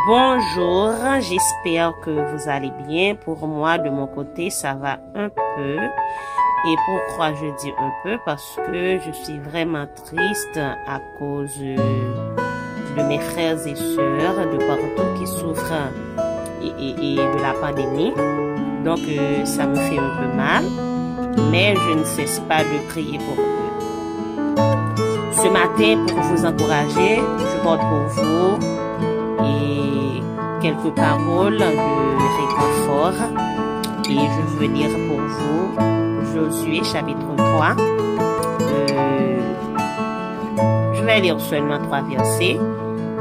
Bonjour, j'espère que vous allez bien. Pour moi, de mon côté, ça va un peu. Et pourquoi je dis un peu? Parce que je suis vraiment triste à cause de mes frères et sœurs de partout qui souffrent et de la pandémie. Donc, ça me fait un peu mal. Mais je ne cesse pas de prier pour eux. Ce matin, pour vous encourager, je porte pour vous et quelques paroles de réconfort. Et je veux lire pour vous Josué chapitre 3. Je vais lire seulement 3 versets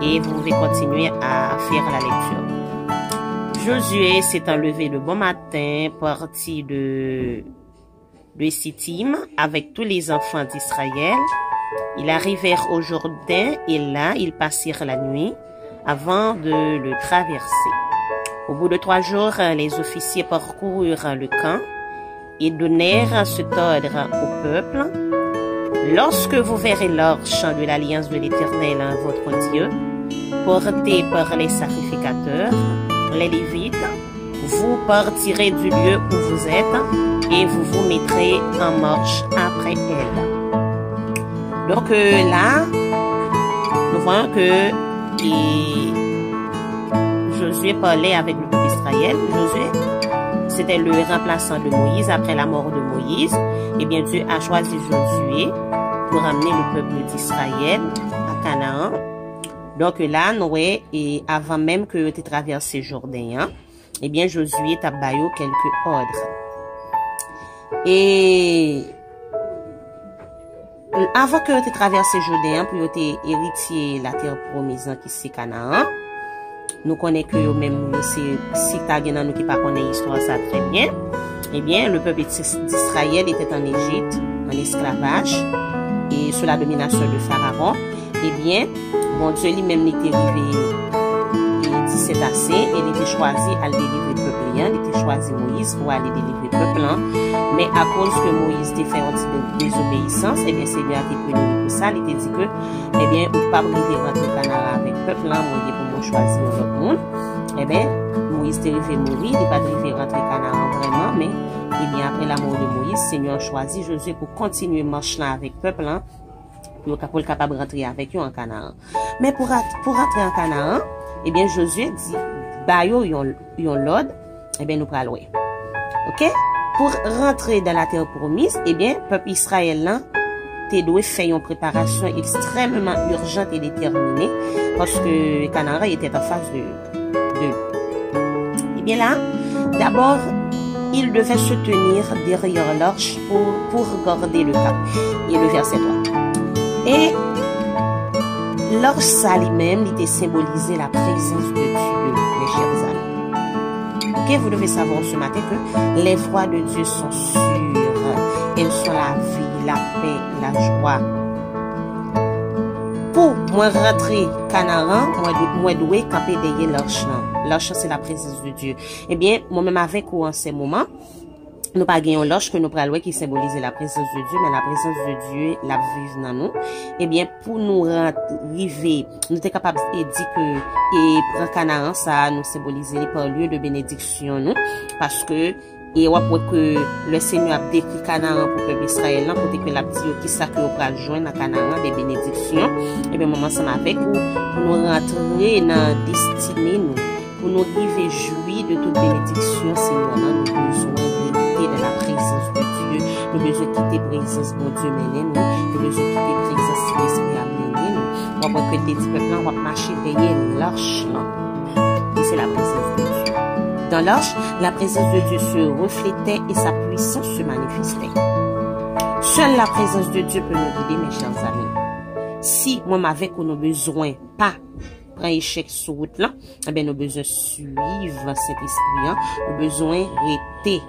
et vous pouvez continuer à faire la lecture. Josué s'est enlevé le bon matin, parti de Sittim avec tous les enfants d'Israël. Ils arrivèrent au Jourdain et là, ils passèrent la nuit avant de le traverser. Au bout de 3 jours, les officiers parcoururent le camp et donnèrent cet ordre au peuple. Lorsque vous verrez l'arche de l'alliance de l'Éternel, votre Dieu, portée par les sacrificateurs, les Lévites, vous partirez du lieu où vous êtes et vous vous mettrez en marche après elle. Donc là, nous voyons que Josué parlait avec le peuple d'Israël. Josué, c'était le remplaçant de Moïse après la mort de Moïse. Et bien Dieu a choisi Josué pour amener le peuple d'Israël à Canaan. Donc là, Noé, et avant même que tu traverses Jourdain, eh bien Josué t'a baillé quelques ordres. Et avant que tu traverses Jourdain pour te héritier la terre promise qui c'est Canaan, nous connaissons que même si t'as gagné nous qui pas connaît l'histoire ça très bien, eh bien le peuple d'Israël était en Égypte en esclavage et sous la domination de Pharaon. Eh bien, bon Dieu lui-même était arrivé et 17 assez, et il était choisi à délivrer le peuple. Il était choisi Moïse pour aller délivrer le peuple. Mais à cause que Moïse était fait une désobéissance, eh bien Seigneur a été puni pour ça. Il était dit que, eh bien, ou pas arriver rentrer au Canaan avec le peuple, Moïse pour moi choisir l'autre monde. Eh bien, Moïse était arrivé mourir, il n'est pas arrivé rentrer au Canaan vraiment, mais, eh bien, après la mort de Moïse, Seigneur a choisi Josué pour continuer marche là avec le peuple, pour être capable de rentrer avec eux en Canaan. Mais pour rentrer en Canaan, eh bien, Josué dit, bah, yon l'ordre, eh bien, nous prenons loin. OK? Pour rentrer dans la terre promise, eh bien, peuple Israël, là, t'es doué faire une préparation extrêmement urgente et déterminée, parce que Canaan était en phase de. Eh bien, là, d'abord, il devait se tenir derrière l'arche pour garder le cap. Et le verset 3. Et l'arche ça lui-même, il était symbolisé la présence de Dieu, mes chers amis. Ok, vous devez savoir ce matin que les voies de Dieu sont sûres. Elles sont la vie, la paix, la joie. Pour moi rentrer Canaan, moi doué camper derrière l'arche. L'arche c'est la présence de Dieu. Eh bien, moi-même avec vous en ces moments, nous pas gagnons l'arche que nous prenons qui symbolise la présence de Dieu, mais la présence de Dieu la vive dans nous. Eh bien, pour nous arriver, nous sommes capables de dire que, et pour Canaan, ça nous symbolise par lieu de bénédiction, nous, parce que, et on voit que le Seigneur a décrit Canaan pour le peuple Israël, pour que la dit qui ça que vous pouvez joindre à Canaan des bénédictions. Et bien, moment ensemble avec vous, pour nous rentrer dans la destinée, nous, pour nous arriver jouir de toute bénédiction, Seigneur, nous besoin de la présence de Dieu, nous besoin de quitter la présence de Dieu mener nous, nous besoin de quitter la présence de l'Esprit à mener nous. On voit que les peuples on va marcher derrière l'arche et c'est la présence de Dieu. Dans l'arche, la présence de Dieu se reflétait et sa puissance se manifestait. Seule la présence de Dieu peut nous guider, mes chers amis. Si moi avec nous besoin pas prend échec sur route là, eh bien nous besoin suivre cet esprit, nous besoin rester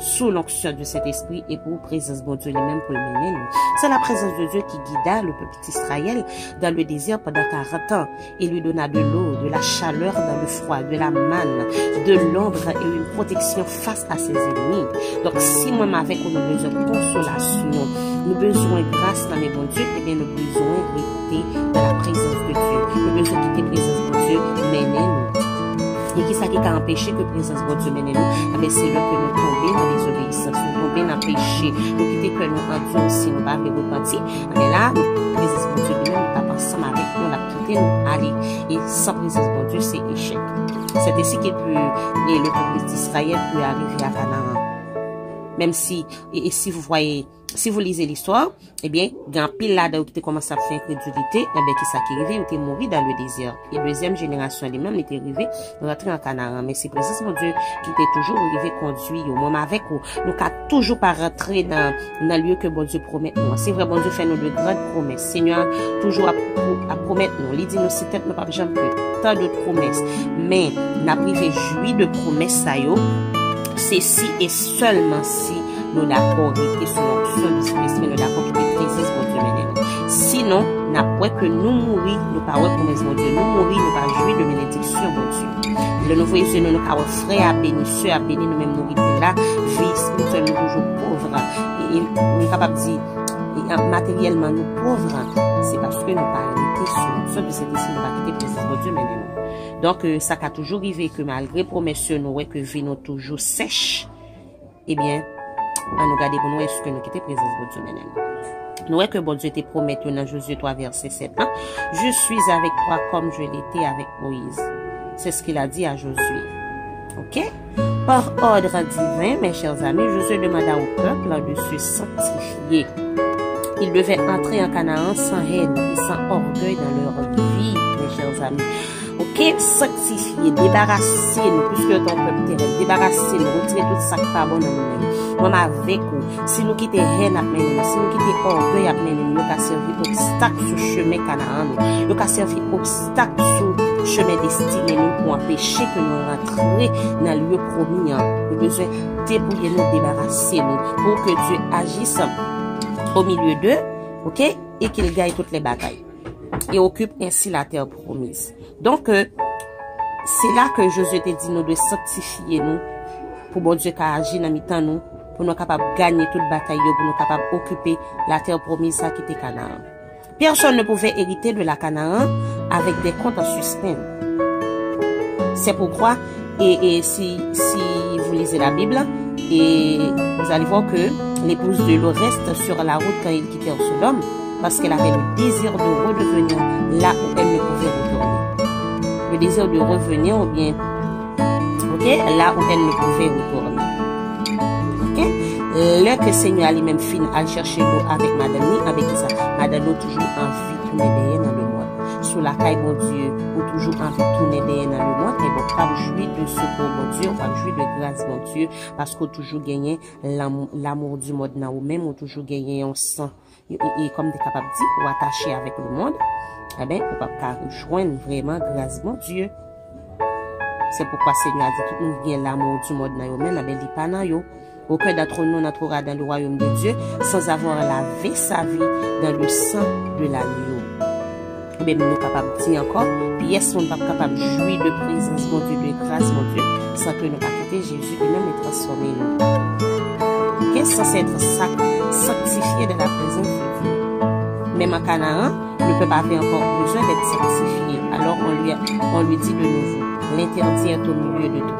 sous l'onction de cet esprit et pour présence de Dieu lui-même pour le mener. C'est la présence de Dieu qui guida le peuple d'Israël dans le désert pendant 40 ans et lui donna de l'eau, de la chaleur dans le froid, de la manne, de l'ombre et une protection face à ses ennemis. Donc si moi avec nous besoin de consolation, nous besoin de grâce dans les bons Dieu, eh bien nous besoin de rester dans la présence de Dieu. nous besoin quitter présence de Dieu, mener nous. Et qui ça qui a empêché que présence de Dieu mène nous? Mais c'est là que nous tombons dans les obéissances, nous tombons dans le péché, nous quitter que nous en Dieu aussi, nous pas repentir. Mais là, présence de Dieu lui-même, nous pas ensemble avec nous, la quitter nous aller. Et sans présence de Dieu, c'est échec. C'est ainsi que le peuple d'Israël peut arriver à Canaan. Même si, et si vous voyez, si vous lisez l'histoire, eh bien, grand pile là-dedans qui commence à faire incrédulité, eh bien, qui ça qui arrivé, ou mort dans le désert. Et deuxième génération, les mêmes, était arrivé, rentrer en Canaan. Mais c'est présence de Dieu qui était toujours arrivé conduit, au moment avec vous. Nous, qu'à toujours pas rentrer dans le lieu que bon Dieu promet nous. C'est vrai, bon Dieu fait nous de grandes promesses. Seigneur, toujours à promettre nous. Il dit nous, c'est peut-être, nous pas jamais tant d'autres promesses. Mais, n'a privé joui de promesses, ça y est. C'est si et seulement si nous d'accord et selon l'onction du Saint-Esprit, nous d'accord qui est présence pour Dieu mener. Sinon, n'a pas que nous mourir, nous pas ouais promesse mon Dieu, nous mourir, nous pas jouir de bénédiction mon Dieu. Le nouveau Jésus nous avons frère à béni, soeur à béni, nous même nous rester là, vie spirituelle nous toujours pauvres. Et on est capable de dire, matériellement nous pauvres, c'est parce que nous pas été sur l'onction du Saint-Esprit, nous pas quitter présence pour Dieu mener. Donc, ça a toujours arrivé que malgré promesses, nous, que vie nous toujours sèche, eh bien, on nous garde pour nous, est-ce que nous quittons présence de Dieu maintenant. Nous, que bon Dieu te promet dans Josué 3, verset 7, hein? Je suis avec toi comme je l'étais avec Moïse. C'est ce qu'il a dit à Josué. Ok? Par ordre divin, mes chers amis, Josué demanda au peuple de se sanctifier. Ils devaient entrer en Canaan sans haine et sans orgueil dans leur vie, mes chers amis. Ok, sanctifier, débarrasser nous, puisque ton peuple terrestre, débarrasser nous, retirer tout ça qui pas bon dans nous-mêmes. Même avec nous, si nous quittons haine à mener, si nous quittons orgueil à mener, nous avons servi obstacle sur le chemin Canaan, nous avons servi obstacle sur le chemin destiné nous pour empêcher que nous rentrions dans le lieu promis. Nous avons besoin de débrouiller nous, débarrasser nous, pour que Dieu agisse au milieu d'eux, ok, et qu'il gagne toutes les batailles. Et occupe ainsi la terre promise. Donc, c'est là que Josué te dit nous de sanctifier nous pour bon Dieu qui agit dans mi-temps nous, pour nous capables de gagner toute bataille, pour nous capables d'occuper la terre promise, ça qui était Canaan. Personne ne pouvait hériter de la Canaan avec des comptes en suspens. C'est pourquoi, et si vous lisez la Bible, et vous allez voir que l'épouse de Lot reste sur la route quand il quittait Sodome, parce qu'elle avait le désir de redevenir là où elle ne pouvait retourner. Le désir de revenir ou bien, ok, là où elle ne pouvait retourner. Ok, là que Seigneur lui-même fin à chercher l'eau avec Madame Ni, avec ça, Madame Ni toujours envie de tourner derrière dans le monde. Sur la caille, mon Dieu, ou toujours envie de tourner derrière dans le monde, et bon, pas jouir de secours, mon Dieu, pas jouir de grâce, mon Dieu, parce qu'on toujours gagné l'amour du monde, ou même on toujours gagné un sang. Et comme tu es capable de dire, ou attaché avec le monde, eh bien, on ne peut pas rejoindre vraiment grâce, mon Dieu. C'est pourquoi Seigneur a dit, tout le monde vient l'amour du monde, mais il n'y a pas de aucun d'entre nous n'entrera dans le royaume de Dieu sans avoir lavé sa vie dans le sang de l'agneau. Mais nous sommes capables de dire encore, puis est-ce qu'on n'est pas capable de jouir de présence, mon Dieu, de grâce, mon Dieu, sans que nous pas quitter Jésus et même être transformé nous. Qu'est-ce que c'est être sanctifié de la présence de Dieu? Même en Canaan, le peuple avait encore besoin d'être sanctifié. Alors on lui dit de nouveau, l'interdit est au milieu de toi.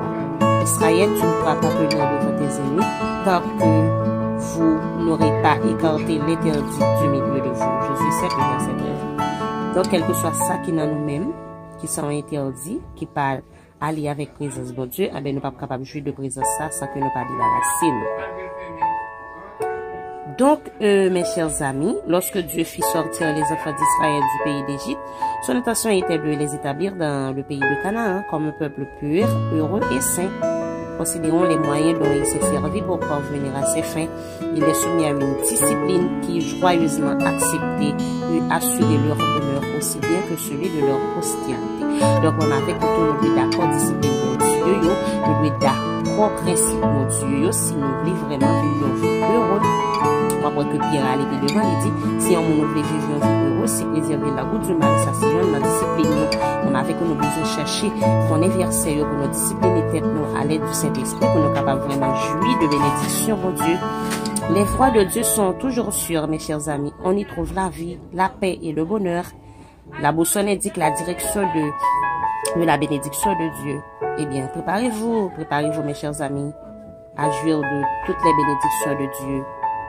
Israël, tu ne pourras pas venir devant tes ennemis tant que vous n'aurez pas écarté l'interdit du milieu de vous. Jésus 7, verset 13. Donc, quel que soit ça qui est dans nous-mêmes, qui sont interdits, qui parlent aller avec présence de Dieu, eh bien, nous ne sommes pas capables de jouir de présence ça sans que nous ne pas débarrasser. Donc, mes chers amis, lorsque Dieu fit sortir les enfants d'Israël du pays d'Égypte, son intention était de les établir dans le pays de Canaan comme un peuple pur, heureux et saint. Considérons les moyens dont il s'est servi pour parvenir à ses fins. Il est soumis à une discipline qui joyeusement acceptée et assuré leur bonheur aussi bien que celui de leur postérité. Donc, on avait plutôt le d'accord discipline de Dieu, le d'accord principe de Dieu, si nous voulons vraiment vivre une vie heureuse. Après que Pierre a allé devant, il dit, si on veut vivre une vie heureuse, si préserver la route du mal, ça c'est une discipline. On avait que nous besoin chercher qu'on est versé pour nous discipliner tête nous à l'aide du Saint-Esprit, pour nous capables vraiment jouir de bénédiction, mon Dieu. Les voies de Dieu sont toujours sûres, mes chers amis. On y trouve la vie, la paix et le bonheur. La boussole indique la direction de la bénédiction de Dieu. Eh bien, préparez-vous mes chers amis, à jouir de toutes les bénédictions de Dieu.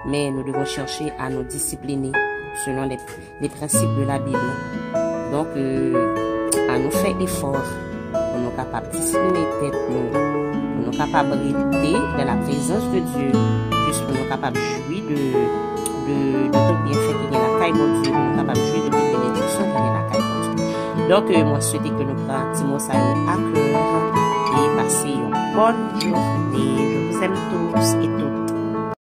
Mais nous devons chercher à nous discipliner selon les principes de la Bible. Donc, à nous faire effort pour nous capables de discipliner tête nous, pour nous capables de rester dans la présence de Dieu, juste pour nous capables de jouir de tout bienfait qui est la caille de Dieu, pour nous capables de jouir de toute bénédiction qui est la caille de Dieu. Donc, moi, je souhaite que nous prenions ça à cœur et passer une bonne journée. Je vous aime tous et toutes.